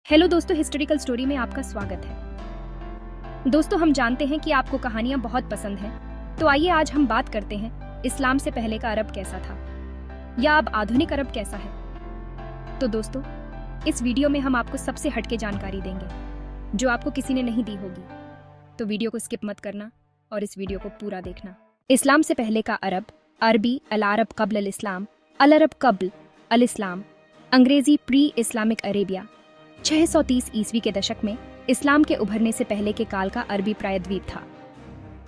Hello दोस्तों, historical story में आपका स्वागत है। दोस्तों, हम जानते हैं कि आपको कहानियां बहुत पसंद हैं, तो आइए आज हम बात करते हैं इस्लाम से पहले का अरब कैसा था या अब आधुनिक अरब कैसा है। तो दोस्तों, इस वीडियो में हम आपको सबसे हटके जानकारी देंगे जो आपको किसी ने नहीं दी होगी, तो वीडियो को स्किप मत करना और इस वीडियो को पूरा देखना। इस्लाम से पहले का अरब, अरबी अल अरब कब्ल अल इस्लाम, अल अरब कब्ल अल इस्लाम, अंग्रेजी प्री इस्लामिक अरेबिया। 630 ईस्वी के दशक में इस्लाम के उभरने से पहले के काल का अरबी प्रायद्वीप था।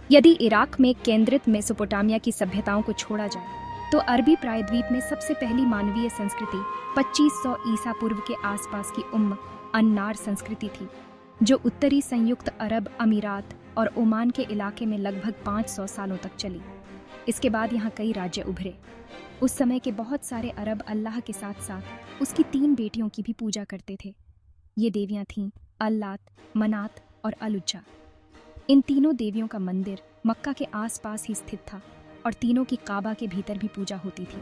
यदि इराक में केंद्रित मेसोपोटामिया की सभ्यताओं को छोड़ा जाए तो अरबी प्रायद्वीप में सबसे पहली मानवीय संस्कृति 2500 ईसा पूर्व के आसपास की अन्नार संस्कृति थी, जो उत्तरी संयुक्त अरब अमीरात और ओमान के इलाके में लगभग 500 सालों तक चली। इसके बाद यहाँ कई राज्य उभरे। उस समय के बहुत सारे अरब अल्लाह के साथ साथ उसकी 3 बेटियों की भी पूजा करते थे। ये देवियां थीं अल्लात, मनात और अल-उज्जा। इन तीनों देवियों का मंदिर मक्का के आसपास ही स्थित था और तीनों की काबा के भीतर भी पूजा होती थी।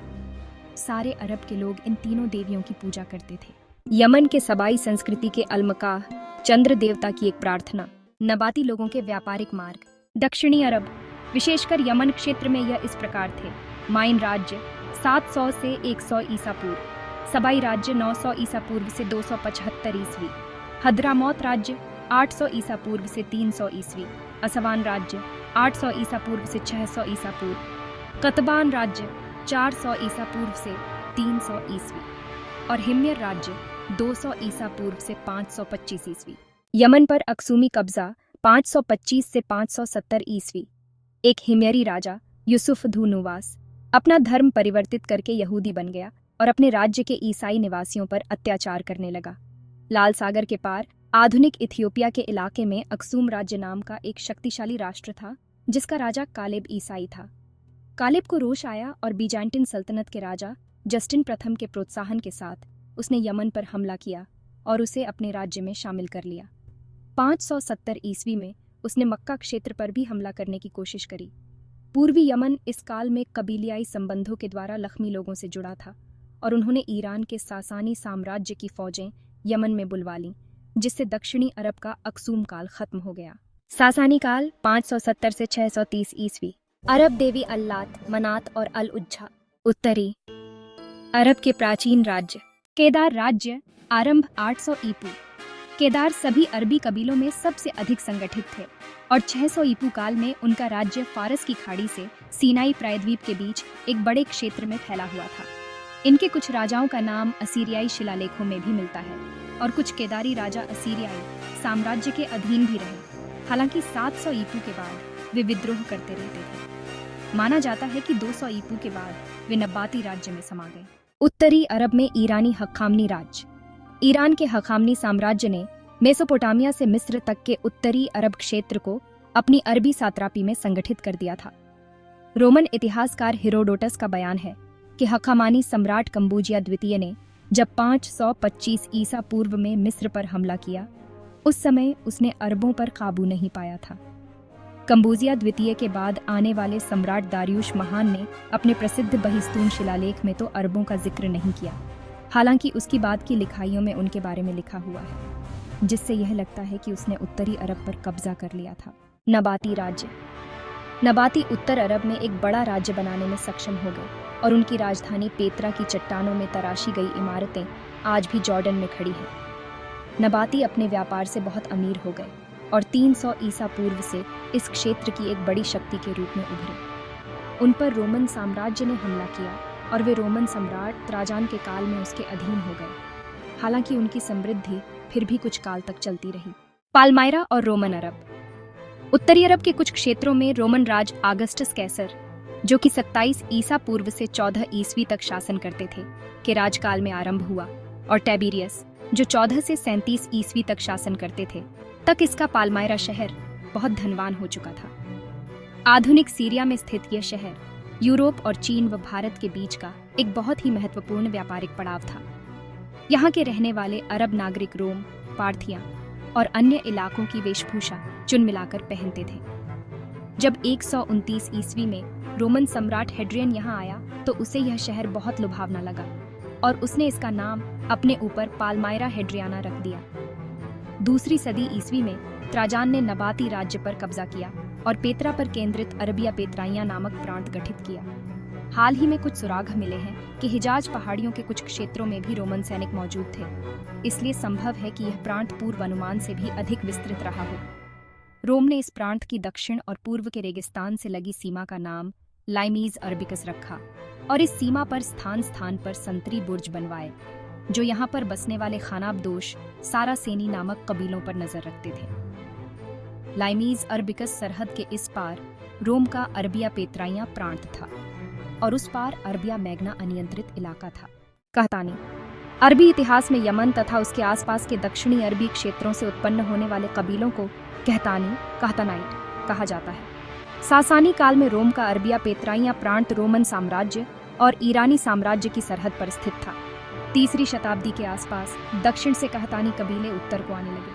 सारे अरब के लोग इन तीनों देवियों की पूजा करते थे। यमन के सबाई संस्कृति के अलमकाह, चंद्र देवता की एक प्रार्थना, नबाती लोगों के व्यापारिक मार्ग। दक्षिणी अरब, विशेषकर यमन क्षेत्र में यह इस प्रकार थे: माइन राज्य 700 से 100 ईसा पूर्व, सबाई राज्य 900 ईसा पूर्व से 275 ईस्वी, हद्रामौत राज्य 800 ईसा पूर्व से 300 ईस्वी, असवान राज्य 800 ईसा पूर्व से 600 ईसा पूर्व, कतबान राज्य 400 ईसा पूर्व से 300 ईस्वी और हिम्यर राज्य 200 ईसा पूर्व से 525 ईस्वी। यमन पर अक्सूमी कब्जा 525 से 570 ईस्वी। एक हिम्यरी राजा यूसुफ धूनुवास अपना धर्म परिवर्तित करके यहूदी बन गया और अपने राज्य के ईसाई निवासियों पर अत्याचार करने लगा। लाल सागर के पार आधुनिक इथियोपिया के इलाके में अक्सूम राज्य नाम का एक शक्तिशाली राष्ट्र था, जिसका राजा कालेब ईसाई था। कालेब को रोष आया और बीजान्टिन सल्तनत के राजा जस्टिन प्रथम के प्रोत्साहन के साथ उसने यमन पर हमला किया और उसे अपने राज्य में शामिल कर लिया। 570 ईस्वी में उसने मक्का क्षेत्र पर भी हमला करने की कोशिश करी। पूर्वी यमन इस काल में कबीलियाई संबंधों के द्वारा लख्मी लोगों से जुड़ा था और उन्होंने ईरान के सासानी साम्राज्य की फौजें यमन में बुलवा लीं, जिससे दक्षिणी अरब का अक्सूम काल खत्म हो गया। सासानी काल 570 से 630 ईस्वी। अरब देवी अल्लात, मनात और अल-उज्जा। उत्तरी अरब के प्राचीन राज्य। केदार राज्य, आरंभ 800 ईपू। केदार सभी अरबी कबीलों में सबसे अधिक संगठित थे और 600 ईपू काल में उनका राज्य फारस की खाड़ी से सीनाई प्रायद्वीप के बीच एक बड़े क्षेत्र में फैला हुआ था। इनके कुछ राजाओं का नाम असीरियाई शिलालेखों में भी मिलता है और कुछ केदारी राजा असीरियाई साम्राज्य के अधीन भी रहे। हालांकि 700 ईपू के बाद वे विद्रोह करते रहते थे। माना जाता है कि 200 ईपू के बाद वे नबाती राज्य में समा गए। उत्तरी अरब में ईरानी हक्कामनी राज्य। ईरान के हक्कामनी साम्राज्य ने मेसोपोटामिया से मिस्र तक के उत्तरी अरब क्षेत्र को अपनी अरबी सात्रापी में संगठित कर दिया था। रोमन इतिहासकार हेरोडोटस का बयान है कि हक्कामानी सम्राट कंबूजिया द्वितीय ने जब 525 ईसा पूर्व में मिस्र पर हमला किया, उस समय उसने अरबों पर काबू नहीं पाया था। कंबूजिया द्वितीय के बाद आने वाले सम्राट दारियुश महान ने अपने प्रसिद्ध बहिस्तून शिलालेख में तो अरबों का जिक्र नहीं किया, हालांकि उसकी बाद की लिखाइयों में उनके बारे में लिखा हुआ है, जिससे यह लगता है कि उसने उत्तरी अरब पर कब्जा कर लिया था। नबाती राज्य। नबाती उत्तर अरब में एक बड़ा राज्य बनाने में सक्षम हो गए और उनकी राजधानी पेत्रा की चट्टानों में तराशी गई इमारतें आज भी जॉर्डन में खड़ी हैं। नबाती अपने व्यापार से बहुत अमीर हो गए और 300 ईसा पूर्व से इस क्षेत्र की एक बड़ी शक्ति के रूप में उभरे। उन पर रोमन साम्राज्य ने हमला किया और वे रोमन सम्राट त्राजान के काल में उसके अधीन हो गए। हालांकि उनकी समृद्धि फिर भी कुछ काल तक चलती रही। पालमायरा और रोमन अरब। उत्तरी अरब के कुछ क्षेत्रों में रोमन राज आगस्टस कैसर, जो कि 27 ईसा पूर्व से 14 ईस्वी तक शासन करते थे, के राजकाल में आरंभ हुआ और टैबीरियस, जो 14 से 37 ईस्वी तक शासन करते थे, तक इसका पालमायरा शहर बहुत धनवान हो चुका था। आधुनिक सीरिया में स्थित यह शहर यूरोप और चीन व भारत के बीच का एक बहुत ही महत्वपूर्ण व्यापारिक पड़ाव था। यहाँ के रहने वाले अरब नागरिक रोम, पार्थिया और अन्य इलाकों की वेशभूषा चुन मिलाकर पहनते थे। जब 129 ईस्वी में रोमन सम्राट हेड्रियन यहाँ आया तो उसे यह शहर बहुत लुभावना लगा और उसने इसका नाम अपने ऊपर पालमायरा हेड्रियाना रख दिया। दूसरी सदी ईस्वी में त्राजान ने नबाती राज्य पर कब्जा किया और पेत्रा पर केंद्रित अरबिया पेत्राइया नामक प्रांत गठित किया। हाल ही में कुछ सुराग मिले हैं कि हिजाज पहाड़ियों के कुछ क्षेत्रों में भी रोमन सैनिक मौजूद थे, इसलिए संभव है कि यह प्रांत पूर्व अनुमान से भी अधिक विस्तृत रहा हो। रोम ने इस प्रांत की दक्षिण और पूर्व के रेगिस्तान से लगी सीमा का नाम लाइमीज अरबिकस रखा और इस सीमा पर स्थान स्थान पर संतरी बुर्ज बनवाए, जो यहाँ पर बसने वाले खानाबदोश सारासेनी नामक कबीलों पर नजर रखते थे। लाइमीज अरबिकस सरहद के इस पार रोम का अरबिया पेत्राइया प्रांत था और उस पार अरबिया मैग्ना अनियंत्रित इलाका था। कहतानी अरबी इतिहास में यमन तथा उसके आसपास के दक्षिणी अरबी क्षेत्रों से उत्पन्न होने वाले कबीलों को कहतानी कहतानाइट कहा जाता है। सासानी काल में रोम का अरबिया पेत्राइया प्रांत रोमन साम्राज्य और ईरानी साम्राज्य की सरहद पर स्थित था। 3री शताब्दी के आसपास दक्षिण से कहतानी कबीले उत्तर को आने लगे।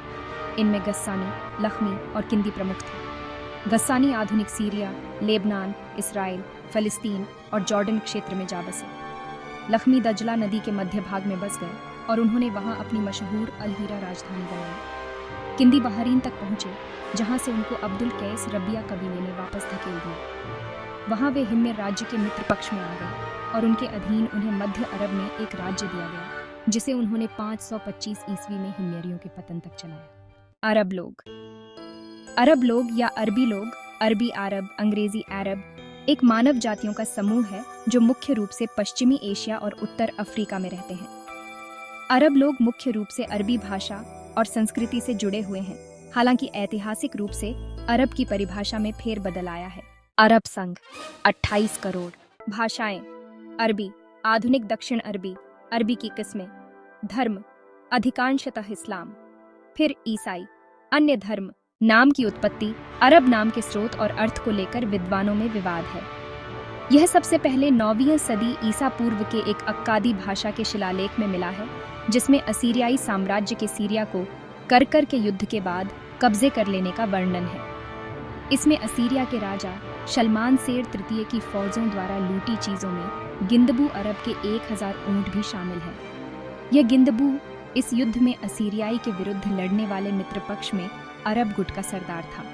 इनमें गस्सानी, लखमी और किंदी प्रमुख थे। गस्सानी आधुनिक सीरिया, लेबनान, इसराइल, फिलिस्तीन और जॉर्डन क्षेत्र में जा बसे। लखमी दजला नदी के मध्य भाग में बस गए और उन्होंने वहां अपनी मशहूर अल-हीरा राजधानी बनाई। किंदी बहरीन तक पहुंचे, जहां से उनको अब्दुल कैस रबिया कबीले ने वापस धकेल दिया। वहां वे हिम्मेर राज्य के मित्र पक्ष में आ गए और उनके अधीन उन्हें मध्य अरब में एक राज्य दिया गया, जिसे उन्होंने 525 ईस्वी में हिम्मेरियों के पतन तक चलाया। अरब लोग या अरबी लोग, अरबी अरब, अंग्रेजी अरब, एक मानव जातियों का समूह है जो मुख्य रूप से पश्चिमी एशिया और उत्तर अफ्रीका में रहते हैं। अरब लोग मुख्य रूप से अरबी भाषा और संस्कृति से जुड़े हुए हैं, हालांकि ऐतिहासिक रूप से अरब की परिभाषा में फेरबदल आया है। अरब संघ 28 करोड़। भाषाएं अरबी, आधुनिक दक्षिण अरबी, अरबी की किस्में। धर्म अधिकांशतः इस्लाम, फिर ईसाई। अन्य धर्म। नाम की उत्पत्ति अरब नाम के स्रोत और अर्थ को लेकर विद्वानों में विवाद है। यह सबसे पहले 9वीं सदी ईसा पूर्व के एक अक्कादी भाषा के शिलालेख में मिला है, जिसमें असीरियाई साम्राज्य के सीरिया को करकर के युद्ध के बाद कब्जे कर लेने का वर्णन है। इसमें असीरिया के राजा शल्मानसेर तृतीय की फौजों द्वारा लूटी चीजों में गिंदबू अरब के 1000 ऊंट भी शामिल है। यह गिंदबू इस युद्ध में असीरियाई के विरुद्ध लड़ने वाले मित्र पक्ष में अरब गुट का सरदार था।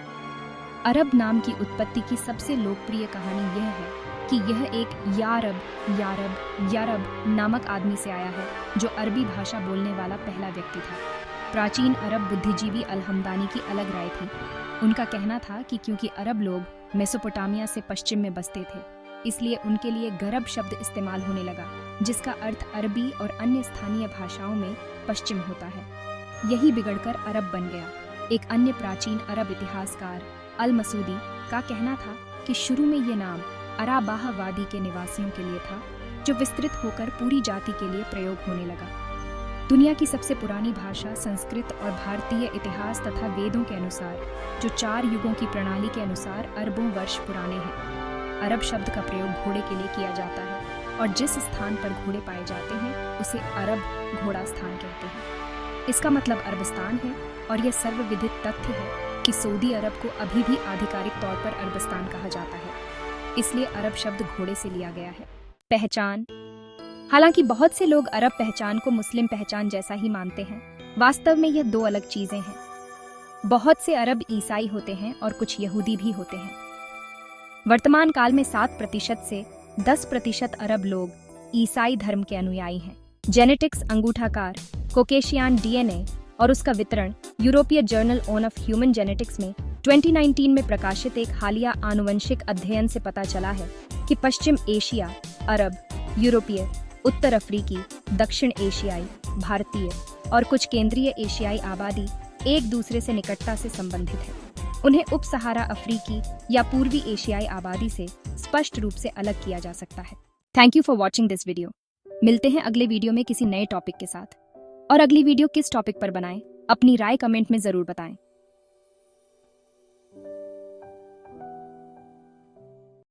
अरब नाम की उत्पत्ति की सबसे लोकप्रिय कहानी यह है कि यह एक यारब नामक आदमी से आया है, जो अरबी भाषा बोलने वाला पहला व्यक्ति था। प्राचीन अरब बुद्धिजीवी अल-हमदानी की अलग राय थी। उनका कहना था कि क्योंकि अरब लोग मेसोपोटामिया से पश्चिम में बसते थे, इसलिए उनके लिए गरब शब्द इस्तेमाल होने लगा, जिसका अर्थ अरबी और अन्य स्थानीय भाषाओं में पश्चिम होता है। यही बिगड़कर अरब बन गया। एक अन्य प्राचीन अरब इतिहासकार अल-मसूदी का कहना था कि शुरू में ये नाम अराबाह वादी के निवासियों के लिए था, जो विस्तृत होकर पूरी जाति के लिए प्रयोग होने लगा। दुनिया की सबसे पुरानी भाषा संस्कृत और भारतीय इतिहास तथा वेदों के अनुसार, जो 4 युगों की प्रणाली के अनुसार अरबों वर्ष पुराने हैं। अरब शब्द का प्रयोग घोड़े के लिए किया जाता है और जिस स्थान पर घोड़े पाए जाते हैं उसे अरब घोड़ा स्थान कहते हैं। इसका मतलब अरबस्तान है और यह सर्वविदित तथ्य है कि सऊदी अरब को अभी भी आधिकारिक तौर पर अरबस्तान कहा जाता है, इसलिए अरब शब्द घोड़े से लिया गया है। पहचान। हालांकि बहुत से लोग अरब पहचान को मुस्लिम पहचान जैसा ही मानते हैं, वास्तव में यह 2 अलग चीजें हैं। बहुत से अरब ईसाई होते हैं और कुछ यहूदी भी होते हैं। वर्तमान काल में 7% से 10% अरब लोग ईसाई धर्म के अनुयायी हैं। जेनेटिक्स अंगूठाकार, कोकेशियान डीएनए और उसका वितरण यूरोपीय जर्नल ऑफ ह्यूमन जेनेटिक्स में 2019 में प्रकाशित एक हालिया आनुवंशिक अध्ययन से पता चला है कि पश्चिम एशिया, अरब, यूरोपीय, उत्तर अफ्रीकी, दक्षिण एशियाई, भारतीय और कुछ केंद्रीय एशियाई आबादी एक दूसरे से निकटता से संबंधित है। उन्हें उप सहारा अफ्रीकी या पूर्वी एशियाई आबादी से स्पष्ट रूप से अलग किया जा सकता है। Thank you for watching this video. मिलते हैं अगले वीडियो में किसी नए टॉपिक के साथ। और अगली वीडियो किस टॉपिक पर बनाएं, अपनी राय कमेंट में जरूर बताएं।